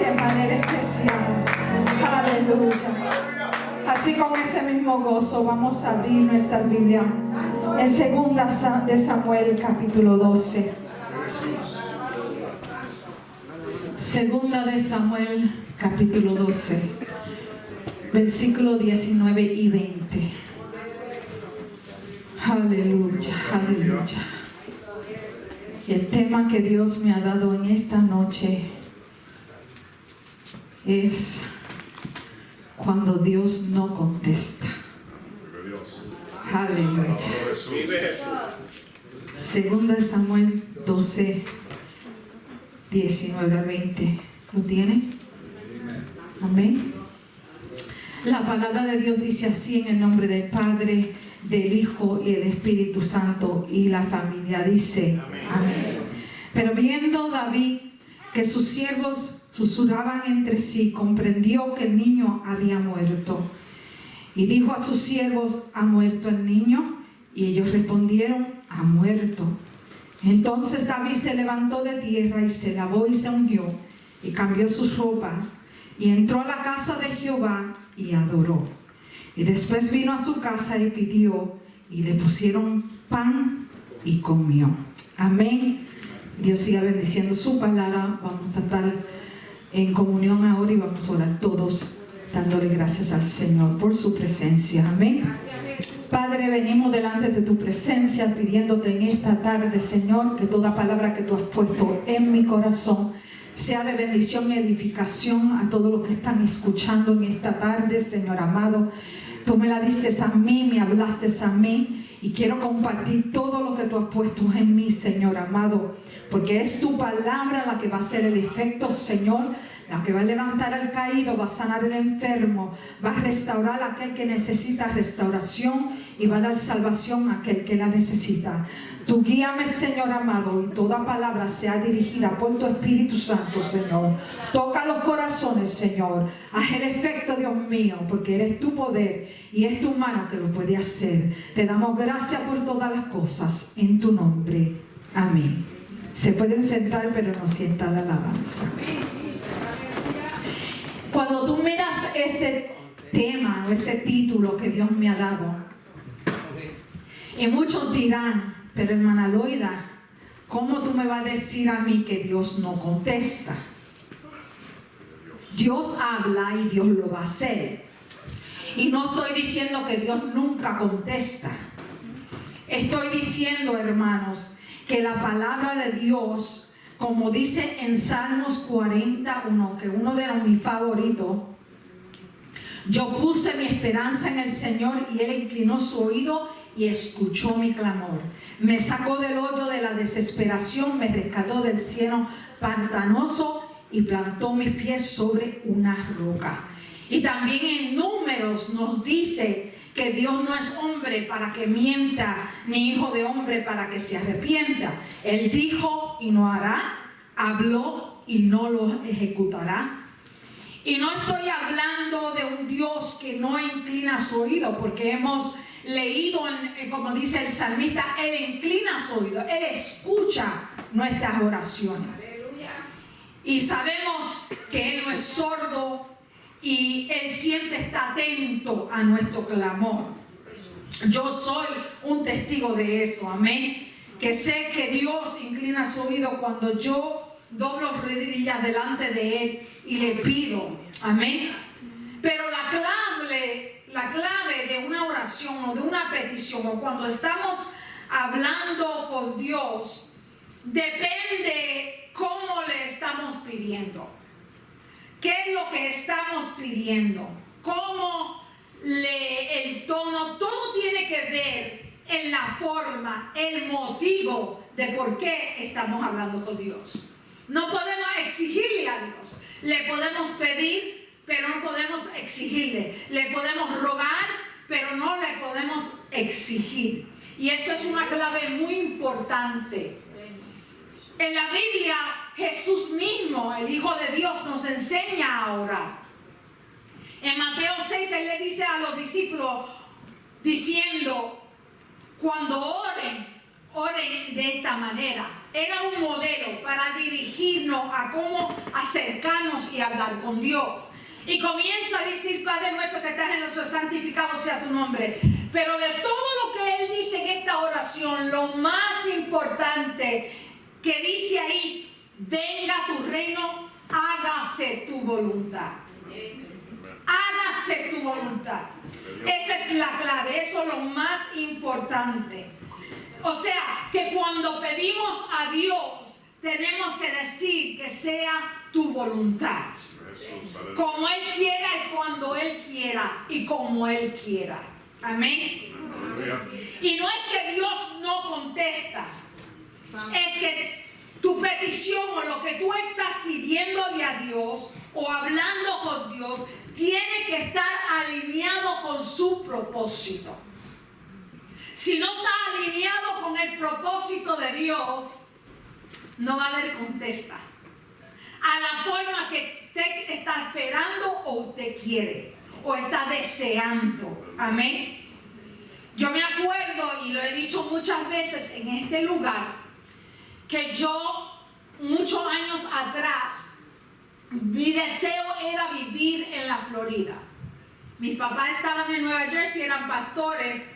bendice de manera especial. Aleluya. Así con ese mismo gozo vamos a abrir nuestra Biblia en 2 de Samuel capítulo 12. 2 de Samuel capítulo 12, versículos 19 y 20. Aleluya, aleluya. Y el tema que Dios me ha dado en esta noche es cuando Dios no contesta. Aleluya. 2 de Samuel 12, 19 al 20. ¿Lo tienen? Amén. La palabra de Dios dice así, en el nombre del Padre, del Hijo y el Espíritu Santo, y la familia dice amén. Pero viendo David que sus siervos susurraban entre sí, comprendió que el niño había muerto, y dijo a sus siervos: ¿ha muerto el niño? Y ellos respondieron: ha muerto. Entonces David se levantó de tierra y se lavó y se ungió y cambió sus ropas y entró a la casa de Jehová y adoró. Y después vino a su casa y pidió, y le pusieron pan y comió. Amén. Dios siga bendiciendo su palabra. Vamos a estar en comunión ahora y vamos a orar todos dándole gracias al Señor por su presencia. Amén. Padre, venimos delante de tu presencia pidiéndote en esta tarde, Señor, que toda palabra que tú has puesto en mi corazón sea de bendición y edificación a todos los que están escuchando en esta tarde, Señor amado. Tú me la diste a mí, me hablaste a mí, y quiero compartir todo lo que tú has puesto en mí, Señor amado, porque es tu palabra la que va a hacer el efecto, Señor, la que va a levantar al caído, va a sanar al enfermo, va a restaurar a aquel que necesita restauración y va a dar salvación a aquel que la necesita. Tú guíame, Señor amado, y toda palabra sea dirigida por tu Espíritu Santo, Señor. Toca los corazones, Señor. Haz el efecto, Dios mío, porque eres tu poder y es tu mano que lo puede hacer. Te damos gracias por todas las cosas, en tu nombre. Amén. Se pueden sentar, pero no sientan la alabanza. Cuando tú miras este tema o este título que Dios me ha dado, y muchos dirán: pero hermana Loida, ¿cómo tú me vas a decir a mí que Dios no contesta? Dios habla y Dios lo va a hacer. Y no estoy diciendo que Dios nunca contesta. Estoy diciendo, hermanos, que la palabra de Dios, como dice en Salmos 41, que uno de mis favoritos: yo puse mi esperanza en el Señor y Él inclinó su oído y escuchó mi clamor. Me sacó del hoyo de la desesperación, me rescató del cielo pantanoso y plantó mis pies sobre una roca. Y también en Números nos dice que Dios no es hombre para que mienta, ni hijo de hombre para que se arrepienta. Él dijo y no hará, habló y no lo ejecutará. Y no estoy hablando de un Dios que no inclina su oído, porque hemos leído, como dice el salmista, Él inclina su oído, Él escucha nuestras oraciones. Y sabemos que Él no es sordo y Él siempre está atento a nuestro clamor. Yo soy un testigo de eso, amén. Que sé que Dios inclina su oído cuando yo doblo rodillas delante de Él y le pido, amén. Pero la clave de una oración o de una petición, o cuando estamos hablando por Dios, depende cómo le estamos pidiendo. ¿Qué es lo que estamos pidiendo? ¿Cómo el tono? Todo tiene que ver en la forma, el motivo de por qué estamos hablando con Dios. No podemos exigirle a Dios. Le podemos pedir, pero no podemos exigirle. Le podemos rogar, pero no le podemos exigir. Y eso es una clave muy importante. En la Biblia, Jesús mismo, el Hijo de Dios, nos enseña a orar. En Mateo 6, Él le dice a los discípulos, diciendo: cuando oren de esta manera. Era un modelo para dirigirnos a cómo acercarnos oremos y hablar con Dios. Y comienza a decir: Padre nuestro que estás en los cielos, santificado sea tu nombre. Pero de todo lo que Él dice en esta oración, lo más importante que dice ahí: venga tu reino, hágase tu voluntad. Hágase tu voluntad. Esa es la clave, eso es lo más importante. O sea, que cuando pedimos a Dios, tenemos que decir que sea tu voluntad. Como Él quiera y cuando Él quiera y como Él quiera. Amén. Y no es que Dios no contesta, es que tu petición o lo que tú estás pidiéndole a Dios o hablando con Dios tiene que estar alineado con su propósito. Si no está alineado con el propósito de Dios, no va a haber contesta a la forma que usted está esperando o usted quiere o está deseando. Amén. Yo me acuerdo, y lo he dicho muchas veces en este lugar, que yo muchos años atrás mi deseo era vivir en la Florida. Mis papás estaban en Nueva Jersey, eran pastores,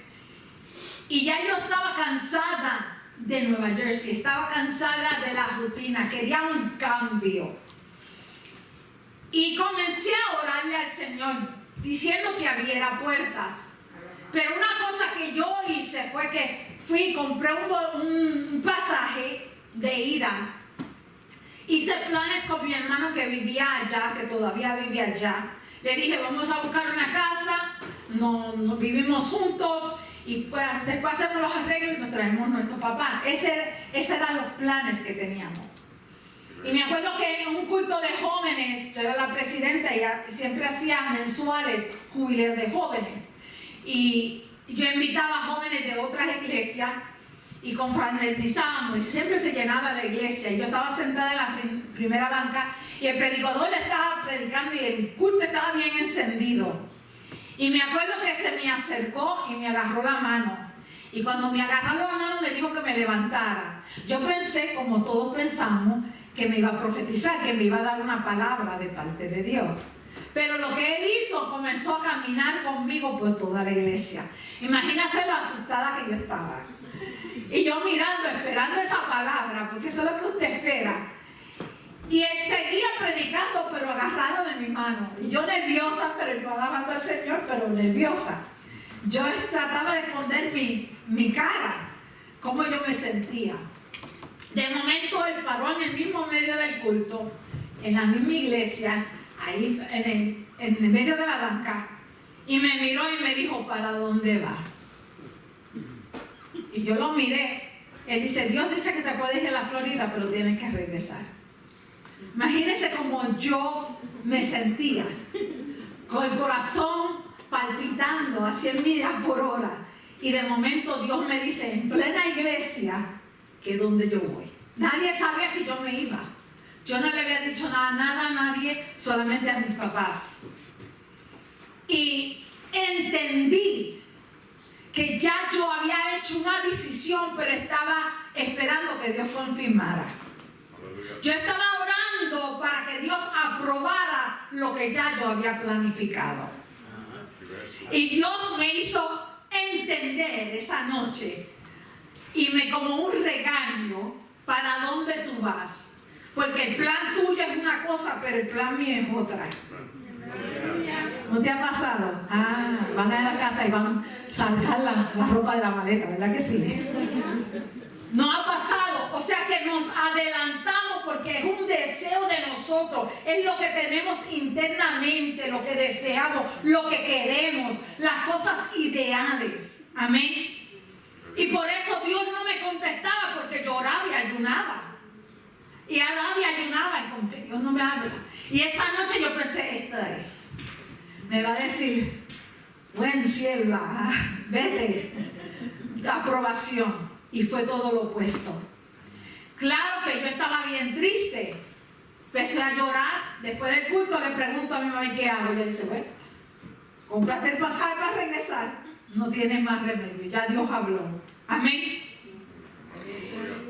y ya yo estaba cansada de Nueva Jersey, estaba cansada de la rutina, quería un cambio. Y comencé a orarle al Señor, diciendo que abriera puertas. Pero una cosa que yo hice fue que fui y compré un pasaje de ida. Hice planes con mi hermano que vivía allá, que todavía vivía allá. Le dije: vamos a buscar una casa, nos vivimos juntos y pues después hacemos los arreglos y nos traemos nuestro papá. Esos eran los planes que teníamos. Y me acuerdo que en un culto de jóvenes, yo era la presidenta y siempre hacía mensuales jubileos de jóvenes. Y yo invitaba a jóvenes de otras iglesias y confraternizábamos, y siempre se llenaba la iglesia. Y yo estaba sentada en la primera banca y el predicador le estaba predicando y el culto estaba bien encendido. Y me acuerdo que se me acercó y me agarró la mano. Y cuando me agarró la mano me dijo que me levantara. Yo pensé, como todos pensamos, que me iba a profetizar, que me iba a dar una palabra de parte de Dios. Pero lo que él hizo, comenzó a caminar conmigo por toda la iglesia. Imagínense lo asustada que yo estaba. Y yo mirando, esperando esa palabra, porque eso es lo que usted espera. Y él seguía predicando, pero agarrado de mi mano. Y yo nerviosa, pero yo alabando al Señor, pero nerviosa. Yo trataba de esconder mi cara, cómo yo me sentía. De momento él paró en el mismo medio del culto, en la misma iglesia, ahí en el medio de la banca, y me miró y me dijo: ¿para dónde vas? Y yo lo miré. Él dice: Dios dice que te puedes ir a la Florida, pero tienes que regresar. Imagínense cómo yo me sentía, con el corazón palpitando a 100 millas por hora. Y de momento Dios me dice en plena iglesia que es donde yo voy. Nadie sabía que yo me iba. Yo no le había dicho nada a nadie, solamente a mis papás. Y entendí que ya yo había hecho una decisión, pero estaba esperando que Dios confirmara. Yo estaba orando para que Dios aprobara lo que ya yo había planificado. Y Dios me hizo entender esa noche, y me como un regaño: ¿para dónde tú vas? Porque el plan tuyo es una cosa, pero el plan mío es otra. ¿No te ha pasado? Van a la casa y van a sacar la ropa de la maleta, ¿verdad que sí? No ha pasado. O sea que nos adelantamos porque es un deseo de nosotros. Es lo que tenemos internamente, lo que deseamos, lo que queremos, las cosas ideales. Amén. Y por eso Dios no me contestaba, porque lloraba y ayunaba. Y oraba y ayunaba, y como que Dios no me habla. Y esa noche yo pensé: esta es. Me va a decir: buen sierva, vete. Aprobación. Y fue todo lo opuesto. Claro que yo estaba bien triste. Empecé a llorar. Después del culto le pregunto a mi mamá: ¿y qué hago? Ella dice: bueno, cómprate el pasaje para regresar. No tienes más remedio. Ya Dios habló. Amén.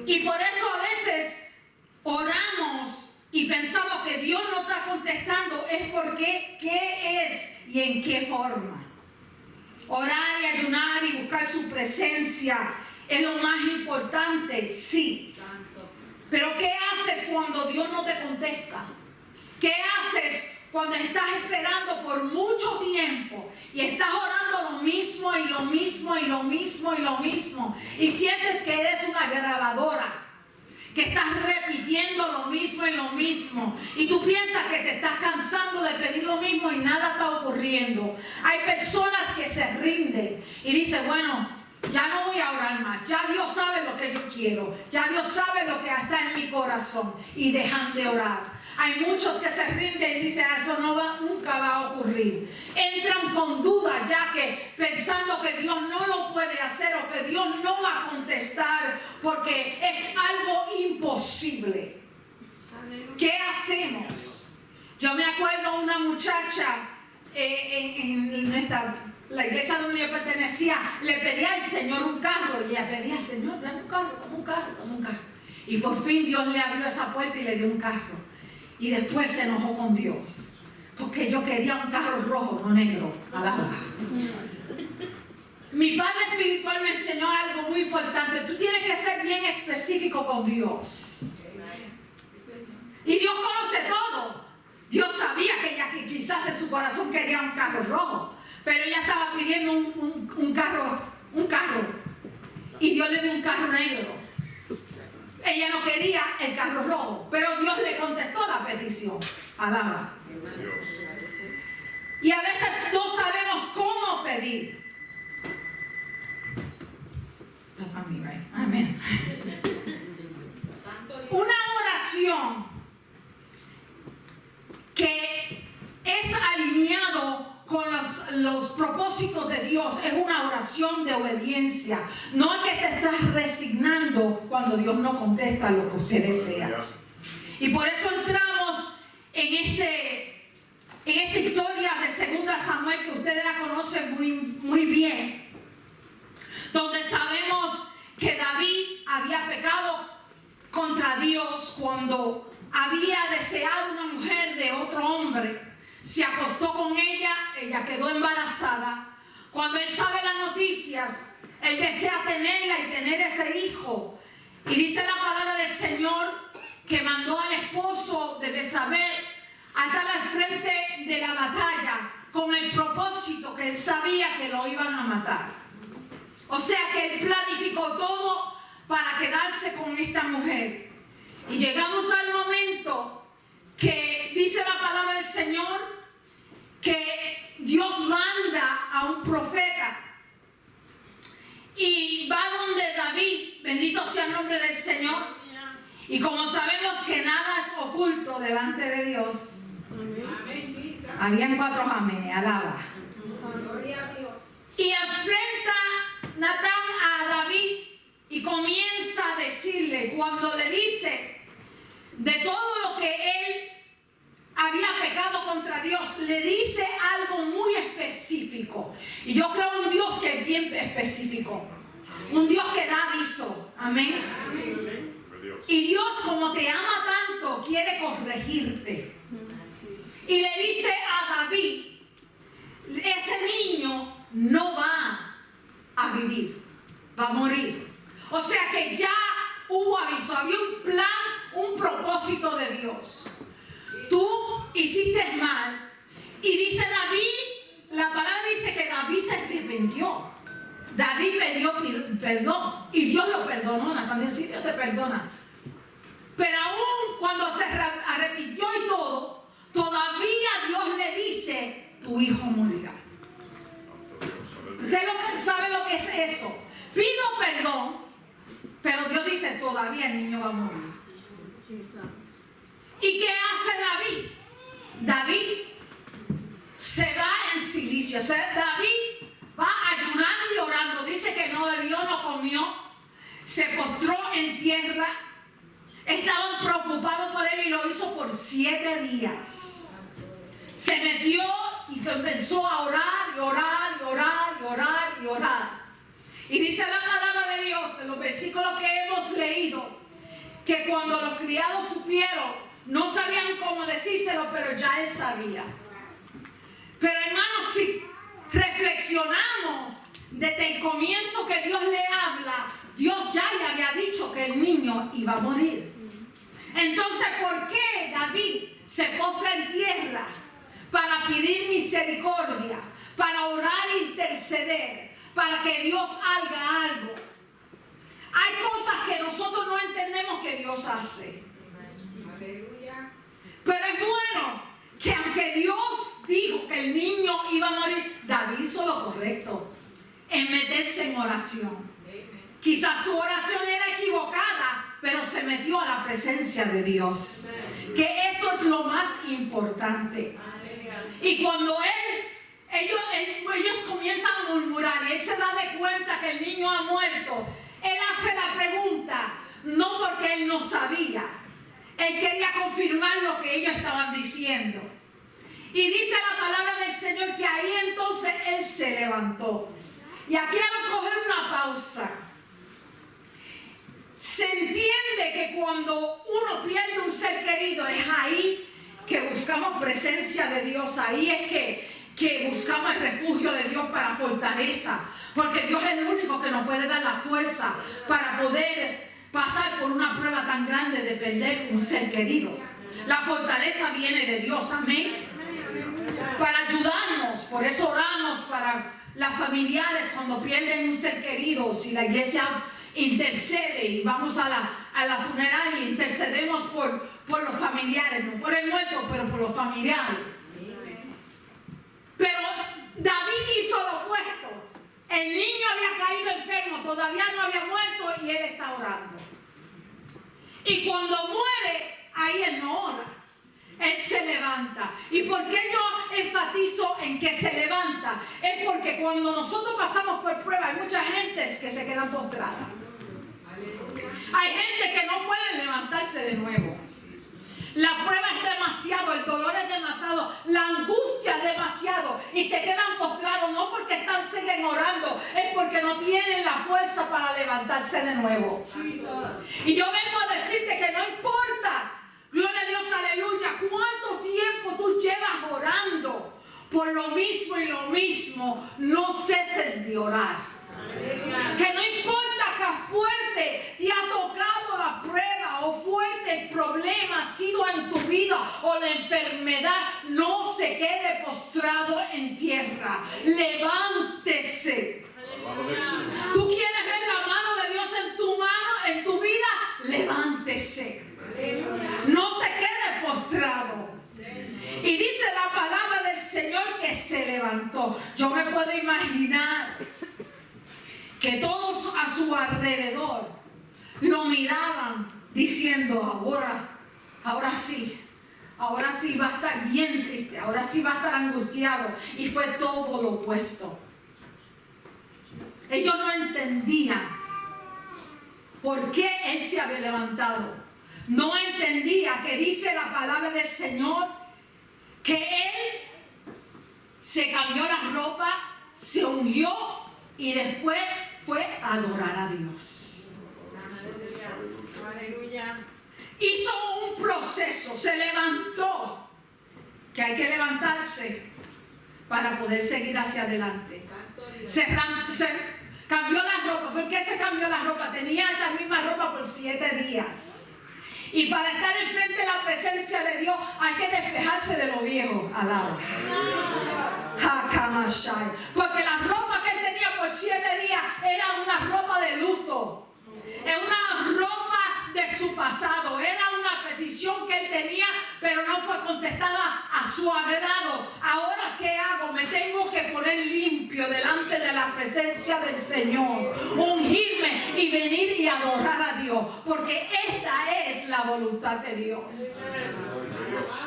Y por eso a veces oramos y pensamos que Dios no está contestando es porque qué es y en qué forma. Orar y ayunar y buscar su presencia es lo más importante, sí. Pero ¿qué haces cuando Dios no te contesta? ¿Qué haces cuando estás esperando por mucho tiempo y estás orando lo mismo y lo mismo y lo mismo y lo mismo y sientes que eres una grabadora, que estás repitiendo lo mismo y lo mismo y tú piensas que te estás cansando de pedir lo mismo y nada está ocurriendo? Hay personas que se rinden y dicen, bueno, ya no voy a orar más, ya Dios sabe lo que yo quiero, ya Dios sabe lo que está en mi corazón, y dejan de orar. Hay muchos que se rinden y dicen, eso nunca va a ocurrir. Entran con duda, ya que pensando que Dios no lo puede hacer o que Dios no va a contestar porque es algo imposible. ¿Qué hacemos? Yo me acuerdo de una muchacha en la iglesia donde yo pertenecía, le pedía al Señor un carro y ella pedía, Señor, dame un carro, dame un carro, dame un carro. Y por fin Dios le abrió esa puerta y le dio un carro. Y después se enojó con Dios, porque yo quería un carro rojo, no negro. Alaba. Mi padre espiritual me enseñó algo muy importante. Tú tienes que ser bien específico con Dios. Y Dios conoce todo. Dios sabía que ella que quizás en su corazón quería un carro rojo, pero ella estaba pidiendo un carro. Y Dios le dio un carro negro. Ella no quería el carro rojo, pero Dios le contestó la petición. Alaba. Y a veces no sabemos cómo pedir. Amén. Una oración que es alineado con los propósitos de Dios es una oración de obediencia. No es que te estás resignando cuando Dios no contesta lo que usted desea. Y por eso entramos en esta historia de 2 Samuel, que ustedes la conocen muy bien, donde sabemos que David había pecado contra Dios cuando había deseado una mujer de otro hombre. Se acostó con ella, ella quedó embarazada. Cuando él sabe las noticias, él desea tenerla y tener ese hijo. Y dice la palabra del Señor que mandó al esposo de Betsabé a estar al frente de la batalla con el propósito que él sabía que lo iban a matar. O sea que él planificó todo para quedarse con esta mujer. Y llegamos al momento que dice la palabra del Señor que Dios manda a un profeta y va donde David, bendito sea el nombre del Señor, y como sabemos que nada es oculto delante de Dios, habían 4 amenes, alaba, y enfrenta Natán a David y comienza a decirle, cuando le dice de todo lo que él había pecado contra Dios, le dice algo muy específico. Y yo creo en un Dios que es bien específico, un Dios que da aviso. Amén. Y Dios, como te ama tanto, quiere corregirte. Y le dice a David, ese niño no va a vivir, va a morir. O sea que ya hubo aviso, había un plan, un propósito de Dios. Tú hiciste mal. Y dice David, la palabra dice que David se arrepintió. David pidió perdón y Dios lo perdonó. Cuando Dios, sí, Dios te perdona. Pero aún cuando se arrepintió y todo, todavía Dios le dice, tu hijo morirá. Usted sabe lo que es eso. Pido perdón, pero Dios dice, todavía el niño va a morir. ¿Y qué hace David? David se va en silicio. O sea, David va ayunando y orando. Dice que no bebió, no comió. Se postró en tierra. Estaban preocupados por él y lo hizo por 7 días. Se metió y comenzó a orar y orar y orar y orar y orar. Y dice la palabra de Dios, en los versículos que hemos leído, que cuando los criados supieron, no sabían cómo decírselo, pero ya él sabía. Pero hermanos, si reflexionamos desde el comienzo que Dios le habla, Dios ya le había dicho que el niño iba a morir. Entonces, ¿por qué David se postra en tierra para pedir misericordia, para orar e interceder, para que Dios haga algo? Hay cosas que nosotros no entendemos que Dios hace. Pero es bueno que aunque Dios dijo que el niño iba a morir, David hizo lo correcto en meterse en oración. Quizás su oración era equivocada, pero se metió a la presencia de Dios. Que eso es lo más importante. Y cuando ellos comienzan a murmurar y él se da de cuenta que el niño ha muerto, él hace la pregunta, no porque él no sabía. Él quería confirmar lo que ellos estaban diciendo. Y dice la palabra del Señor que ahí entonces él se levantó. Y aquí quiero coger una pausa. Se entiende que cuando uno pierde un ser querido es ahí que buscamos presencia de Dios. Ahí es que buscamos el refugio de Dios para fortaleza. Porque Dios es el único que nos puede dar la fuerza para poder pasar por una prueba tan grande de perder un ser querido. La fortaleza viene de Dios, amén. Para ayudarnos, por eso oramos para las familiares cuando pierden un ser querido. Si la iglesia intercede y vamos a la funeraria e intercedemos por los familiares, no por el muerto, pero por los familiares. Pero David hizo lo opuesto. El niño había caído enfermo, todavía no había muerto y él está orando. Y cuando muere, ahí él no ora. Él se levanta. ¿Y por qué yo enfatizo en que se levanta? Es porque cuando nosotros pasamos por prueba, hay mucha gente que se queda postrada. Hay gente que no puede levantarse de nuevo. La prueba es demasiado, el dolor es demasiado, la angustia es demasiado y se quedan postrados no porque siguen orando, es porque no tienen la fuerza para levantarse de nuevo. Y yo vengo a decirte que no importa, gloria a Dios, aleluya, cuánto tiempo tú llevas orando por lo mismo y lo mismo, no ceses de orar. Que no importa que fuerte te ha tocado la prueba o fuerte el problema ha sido en tu vida o la enfermedad, no se quede postrado en tierra. Levántese. ¿Tú quieres ver la mano de Dios en tu vida? Levántese. No se quede postrado. Y dice la palabra del Señor que se levantó. Yo me puedo imaginar que todos a su alrededor lo miraban diciendo, ahora sí va a estar bien triste, ahora sí va a estar angustiado. Y fue todo lo opuesto. Ellos no entendían por qué él se había levantado. No entendía que dice la palabra del Señor que él se cambió la ropa, se ungió y después fue a adorar a Dios. Aleluya. Hizo un proceso, se levantó, que hay que levantarse para poder seguir hacia adelante. Se cambió la ropa. ¿Por qué se cambió la ropa? Tenía esa misma ropa por 7 días. Y para estar enfrente de la presencia de Dios hay que despejarse de lo viejo. Alaba. Porque la ropa que él tenía por 7 días era una ropa de luto. Era una ropa de su pasado. Era una petición que él tenía, pero no fue contestada a su agrado. Ahora, ¿qué hago? Me tengo que poner limpio delante de la presencia del Señor. Ungirme y venir y adorar a Dios. Porque esta es la voluntad de Dios.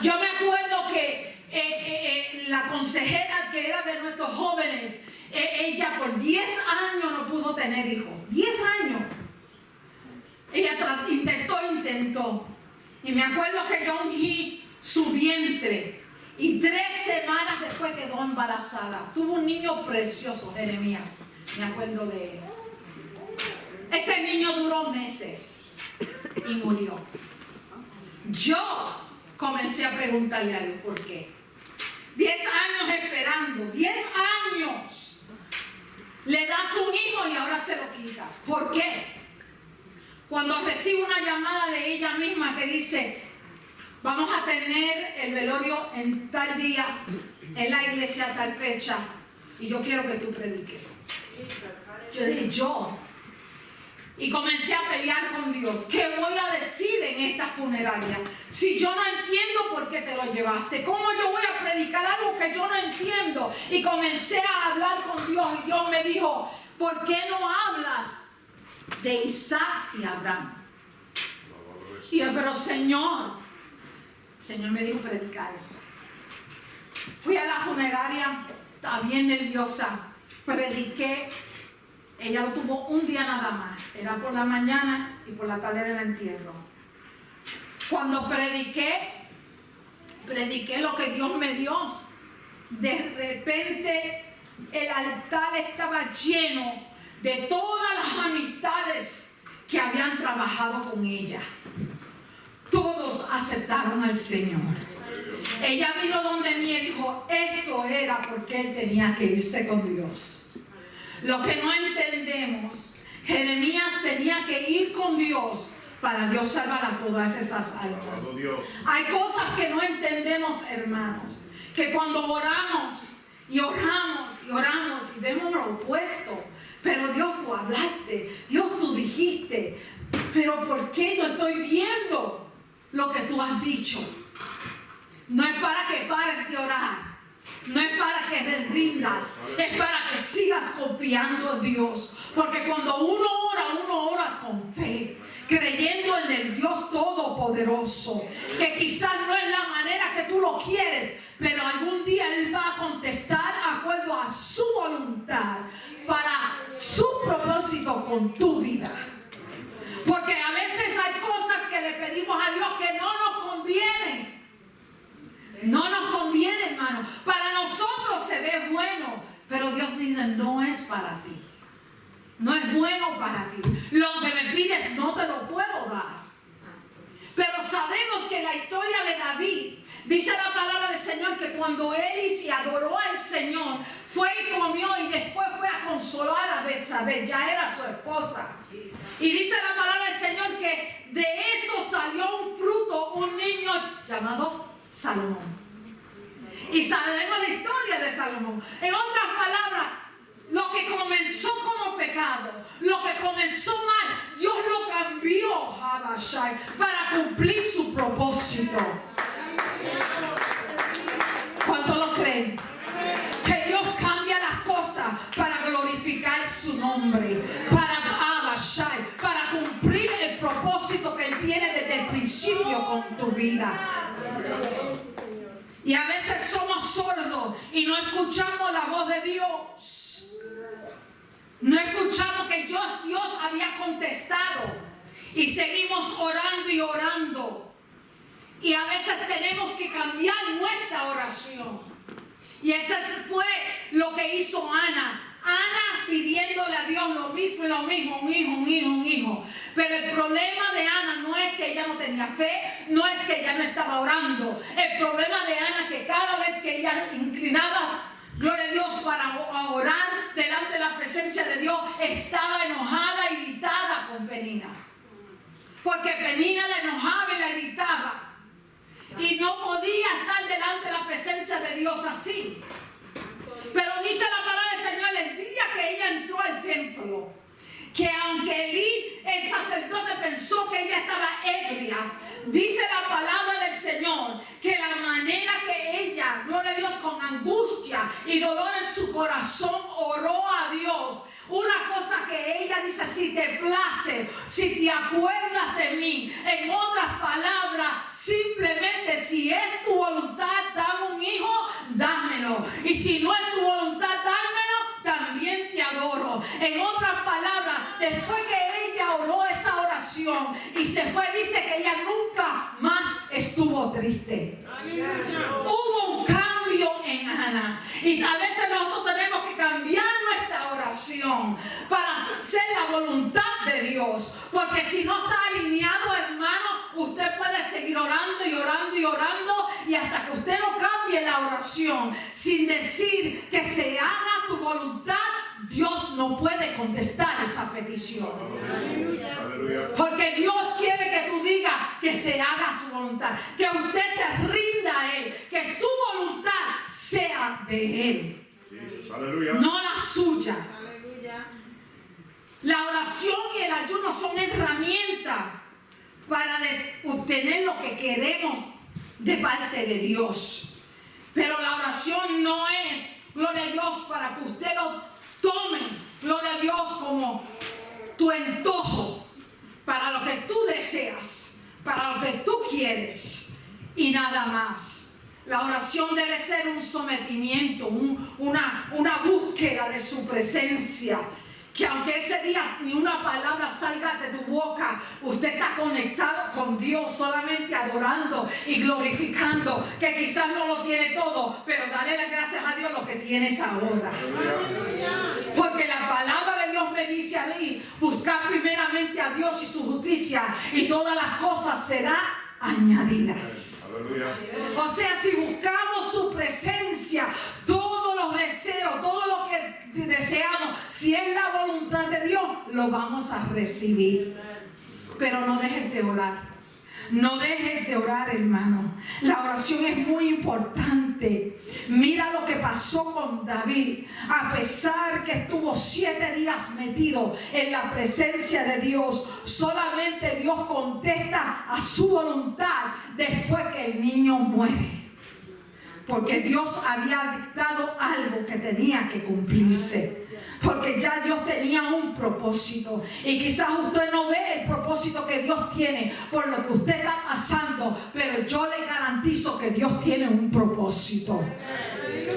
Yo me acuerdo que la consejera que era de nuestros jóvenes, ella por 10 años no pudo tener hijos. 10 años. Ella intentó. Y me acuerdo que yo ungí su vientre. Y 3 semanas después quedó embarazada. Tuvo un niño precioso, Jeremías. Me acuerdo de él. Ese niño duró meses y murió. Yo comencé a preguntarle a Dios por qué. 10 años esperando, 10 años. Le das un hijo y ahora se lo quitas. ¿Por qué? Cuando recibo una llamada de ella misma que dice, vamos a tener el velorio en tal día, en la iglesia a tal fecha, y yo quiero que tú prediques. Yo dije, y comencé a pelear con Dios. ¿Qué voy a decir en esta funeraria? Si yo no entiendo por qué te lo llevaste, ¿cómo yo voy a predicar algo que yo no entiendo? Y comencé a hablar con Dios y Dios me dijo, ¿por qué no hablas de Isaac y Abraham? Y yo, pero Señor me dijo predicar eso. Fui a la funeraria, estaba bien nerviosa, prediqué. Ella lo tuvo un día nada más, era por la mañana y por la tarde era el entierro. Cuando prediqué lo que Dios me dio. De repente el altar estaba lleno de todas las amistades que habían trabajado con ella. Todos aceptaron al Señor. Ella vino donde mí y dijo, esto era porque él tenía que irse con Dios. Lo que no entendemos, Jeremías tenía que ir con Dios para Dios salvar a todas esas almas. Hay cosas que no entendemos, hermanos, que cuando oramos y vemos lo opuesto, pero Dios tú hablaste, Dios tú dijiste, pero ¿por qué yo estoy viendo lo que tú has dicho? No es para que pares de orar. No es para que te rindas, es para que sigas confiando en Dios. Porque cuando uno ora con fe, creyendo en el Dios Todopoderoso, que quizás no es la manera que tú lo quieres, pero algún día Él va a contestar de acuerdo a su voluntad, para su propósito con tu vida. Porque a veces hay cosas que le pedimos a Dios que no nos convienen. No nos conviene, hermano. Para nosotros se ve bueno, pero Dios dice, no es para ti. No es bueno para ti. Lo que me pides no te lo puedo dar. Pero sabemos que la historia de David, dice la palabra del Señor, que cuando él se adoró al Señor, fue y comió y después fue a consolar a Betsabé, ya era su esposa. Y dice la palabra del Señor que de eso salió un fruto, un niño llamado Salomón. Y sabemos la historia de Salomón. En otras palabras, lo que comenzó como pecado, lo que comenzó mal, Dios lo cambió, Habashai, para cumplir su propósito. ¿Cuánto lo creen? Que Dios cambia las cosas para glorificar su nombre, para Habashai, para cumplir el propósito que Él tiene desde el principio con tu vida. Y a veces somos sordos y no escuchamos la voz de Dios. No escuchamos que Dios había contestado. Y seguimos orando y orando. Y a veces tenemos que cambiar nuestra oración. Y eso fue lo que hizo Ana. Ana pidiéndole a Dios lo mismo y lo mismo, un hijo. Pero el problema de Ana no es que ella no tenía fe, no es que ella no estaba orando. El problema de Ana es que cada vez que ella inclinaba, gloria a Dios, para orar delante de la presencia de Dios, estaba enojada, irritada con Penina. Porque Penina la enojaba y la irritaba. Y no podía estar delante de la presencia de Dios así. Pero dice la palabra del Señor, el día que ella entró al templo, que aunque Elí, el sacerdote, pensó que ella estaba ebria, dice la palabra del Señor que la manera que ella, gloria a Dios, con angustia y dolor en su corazón, oró a Dios. Una cosa que ella dice, si te place, si te acuerdas de mí. En otras palabras, simplemente si es tu voluntad, dame un hijo, dámelo. Y si no es tu voluntad, dámelo, también te adoro. En otras palabras, después que ella oró esa oración y se fue, dice que ella nunca más estuvo triste. Hubo un cambio en Ana. Y a veces nosotros tenemos que cambiar nuestra oración para hacer la voluntad de Dios. Porque si no está alineado, hermano, usted puede seguir orando y orando y orando la oración sin decir que se haga tu voluntad, Dios no puede contestar esa petición. Aleluya. Porque Dios quiere que tú digas que se haga su voluntad, que usted se rinda a Él, que tu voluntad sea de Él. Aleluya. No la suya. Aleluya. La oración y el ayuno son herramientas para obtener lo que queremos de parte de Dios. Pero la oración no es, gloria a Dios, para que usted lo tome, gloria a Dios, como tu antojo, para lo que tú deseas, para lo que tú quieres y nada más. La oración debe ser un sometimiento, una búsqueda de su presencia. Que aunque ese día ni una palabra salga de tu boca, usted está conectado con Dios, solamente adorando y glorificando, que quizás no lo tiene todo, pero dale las gracias a Dios lo que tienes ahora. Porque la palabra de Dios me dice a mí, buscar primeramente a Dios y su justicia, y todas las cosas serán añadidas. O sea, si buscamos su presencia, todos los deseos, todo lo que deseamos, si es la voluntad de Dios, lo vamos a recibir. Pero no dejes de orar. No dejes de orar, hermano. La oración es muy importante. Mira lo que pasó con David. A pesar que estuvo 7 días metido en la presencia de Dios, solamente Dios contesta a su voluntad después que el niño muere. Porque Dios había dictado algo que tenía que cumplirse. Porque ya Dios tenía un propósito. Y quizás usted no ve el propósito que Dios tiene por lo que usted está pasando. Pero yo le garantizo que Dios tiene un propósito.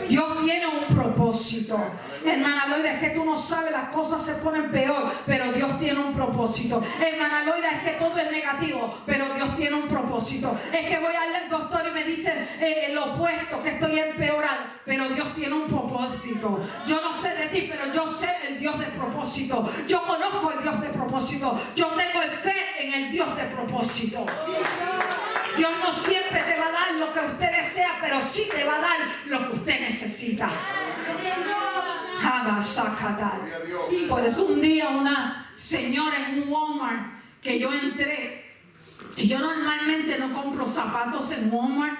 Dios tiene un propósito. Hermana Loida, es que tú no sabes, las cosas se ponen peor, pero Dios tiene un propósito. Hermana Loida, es que todo es negativo, pero Dios tiene un propósito. Es que voy al doctor y me dicen lo opuesto, que estoy empeorado, pero Dios tiene un propósito. Yo no sé de ti, pero yo sé el Dios de propósito. Yo conozco el Dios de propósito. Yo tengo fe en el Dios de propósito. Dios no siempre te va a dar lo que usted desea, pero sí te va a dar lo que usted necesita. Por eso un día una señora en un Walmart que yo entré, y yo normalmente no compro zapatos en Walmart,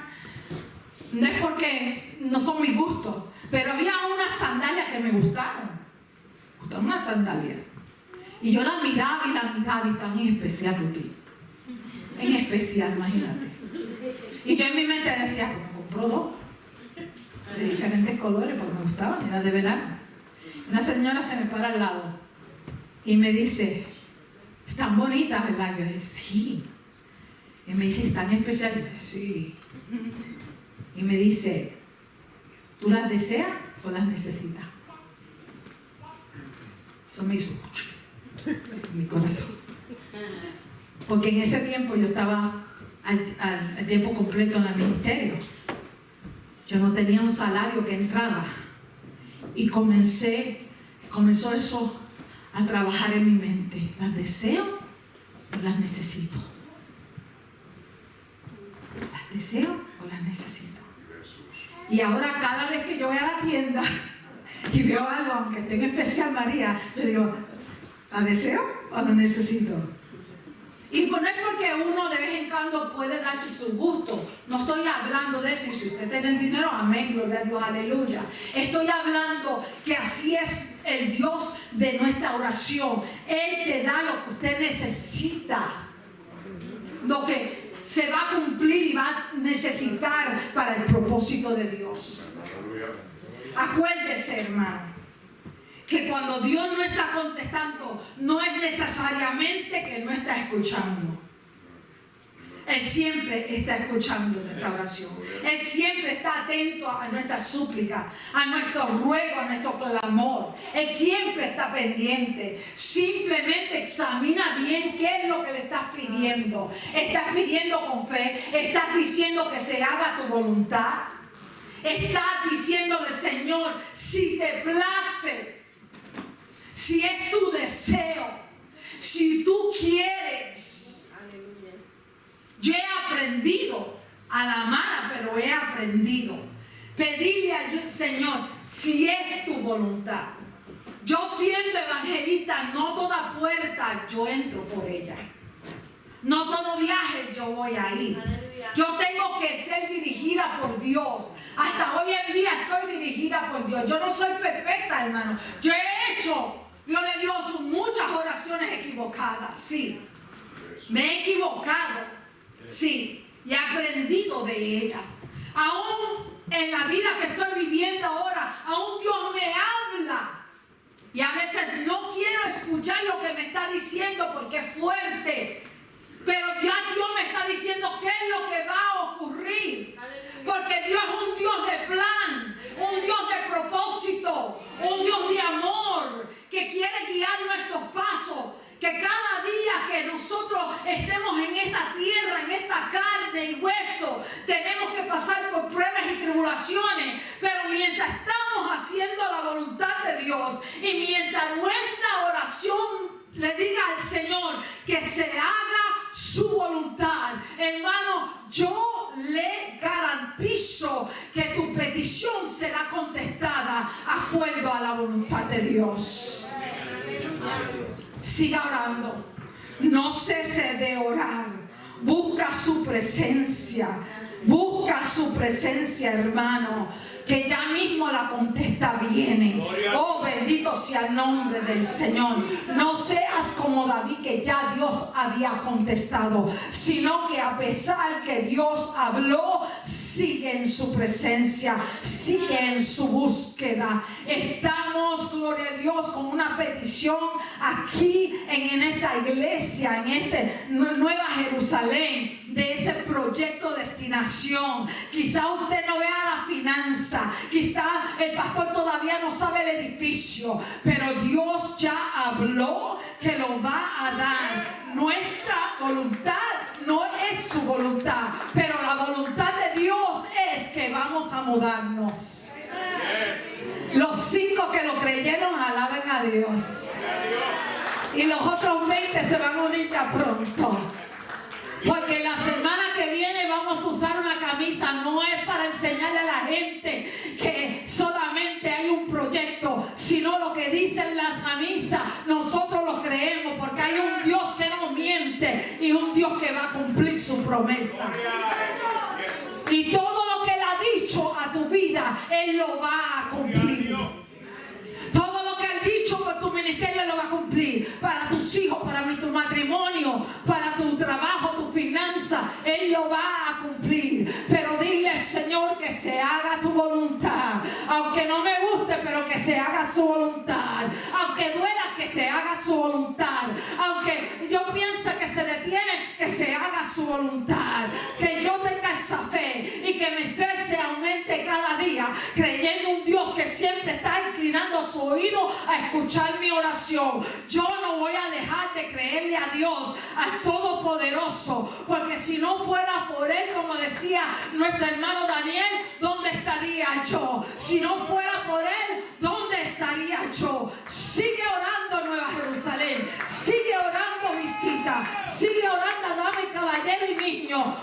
no es porque no son mis gustos, pero había unas sandalias que me gustaron. Una sandalia. Y yo la miraba y están en especial, Ruti. En especial, imagínate. Y yo en mi mente decía, compro 2 de diferentes colores porque me gustaban, era de verano. Una señora se me para al lado y me dice, están bonitas, ¿verdad? Yo dije, sí. Y me dice, ¿están especiales? Yo dije, sí. Y me dice, ¿tú las deseas o las necesitas? Eso me hizo mucho en mi corazón. Porque en ese tiempo yo estaba al tiempo completo en el ministerio. Yo no tenía un salario que entraba. Y comenzó eso a trabajar en mi mente. ¿Las deseo o las necesito? ¿Las deseo o las necesito? Y ahora cada vez que yo voy a la tienda y veo algo, aunque esté en especial María, yo digo, ¿la deseo o la necesito? Y no es porque uno de vez en cuando puede darse su gusto. No estoy hablando de eso. Y si usted tiene dinero, amén, gloria a Dios, aleluya. Estoy hablando que así es el Dios de nuestra oración. Él te da lo que usted necesita. Lo que se va a cumplir y va a necesitar para el propósito de Dios. Acuérdese, hermano, que cuando Dios no está contestando, no es necesariamente que no está escuchando. Él siempre está escuchando nuestra oración. Él siempre está atento a nuestra súplica, a nuestro ruego, a nuestro clamor. Él siempre está pendiente. Simplemente examina bien qué es lo que le estás pidiendo. ¿Estás pidiendo con fe? ¿Estás diciendo que se haga tu voluntad? ¿Estás diciéndole, Señor, si te place, si es tu deseo, si tú quieres? Yo he aprendido a la mala, pero he aprendido pedirle al Señor si es tu voluntad. Yo siendo evangelista, no toda puerta yo entro por ella. No todo viaje yo voy a ir. Yo tengo que ser dirigida por Dios. Hasta hoy en día estoy dirigida por Dios. Yo no soy perfecta, hermano. Yo he hecho, gloria a Dios, muchas oraciones equivocadas. Sí. Me he equivocado. Sí. Y he aprendido de ellas. Aún en la vida que estoy viviendo ahora, aún Dios me habla. Y a veces no quiero escuchar lo que me está diciendo porque es fuerte. Pero ya Dios me está diciendo qué es lo que va a ocurrir. Porque Dios es un Dios de plan, un Dios de propósito, un Dios de amor, que quiere guiar nuestros pasos. Que cada día que nosotros estemos en esta tierra, en esta carne y hueso, tenemos que pasar por pruebas y tribulaciones. Pero mientras estamos haciendo la voluntad de Dios y mientras nuestra oración le diga al Señor que se haga su voluntad, hermano, yo le garantizo que tu petición será contestada de acuerdo a la voluntad de Dios. Siga orando, no cese de orar, busca su presencia, hermano, que ya mismo la contesta viene. Oh, bendito sea el nombre del Señor. No seas como David, que ya Dios había contestado, sino que a pesar que Dios habló, sigue en su presencia, sigue en su búsqueda. Estamos, gloria a Dios, con una petición aquí en esta iglesia, en esta Nueva Jerusalén, de ese proyecto destinación. Quizá usted no vea la finanza, quizá el pastor todavía no sabe el edificio, pero Dios ya habló que lo va a dar. Nuestra voluntad no es su voluntad, pero la voluntad de Dios es que vamos a mudarnos. Los 5 que lo creyeron alaben a Dios, y los otros 20 se van a unir ya pronto. Porque la semana que viene vamos a usar una camisa. No es para enseñarle a la gente que solamente hay un proyecto, sino lo que dice en la camisa nosotros lo creemos, porque hay un Dios que no miente y un Dios que va a cumplir su promesa. Y todo lo que Él ha dicho a tu vida, Él lo va a cumplir. Todo lo que Él ha dicho por tu ministerio, Él lo va a cumplir. Para tus hijos, para tu matrimonio, para tu trabajo, tu finanza, Él lo va a cumplir. Pero dile, Señor, que se haga tu voluntad. Aunque no me guste, pero que se haga su voluntad. Aunque duela, que se haga su voluntad. Aunque yo piense que se detiene, que se haga su voluntad. Que yo tenga esa fe y que mi fe se aumente cada día, creyendo un Dios que siempre está inclinando su oído a escuchar mi oración. Yo no voy a dejar de creerle a Dios, al Todopoderoso, porque si no fuera por Él, como decía nuestro hermano Daniel, ¿dónde estaría yo? Si no fuera por Él, ¿dónde estaría yo? Sigue orando, Nueva Jerusalén, sigue orando, Visita, sigue orando, dame, caballero y niño.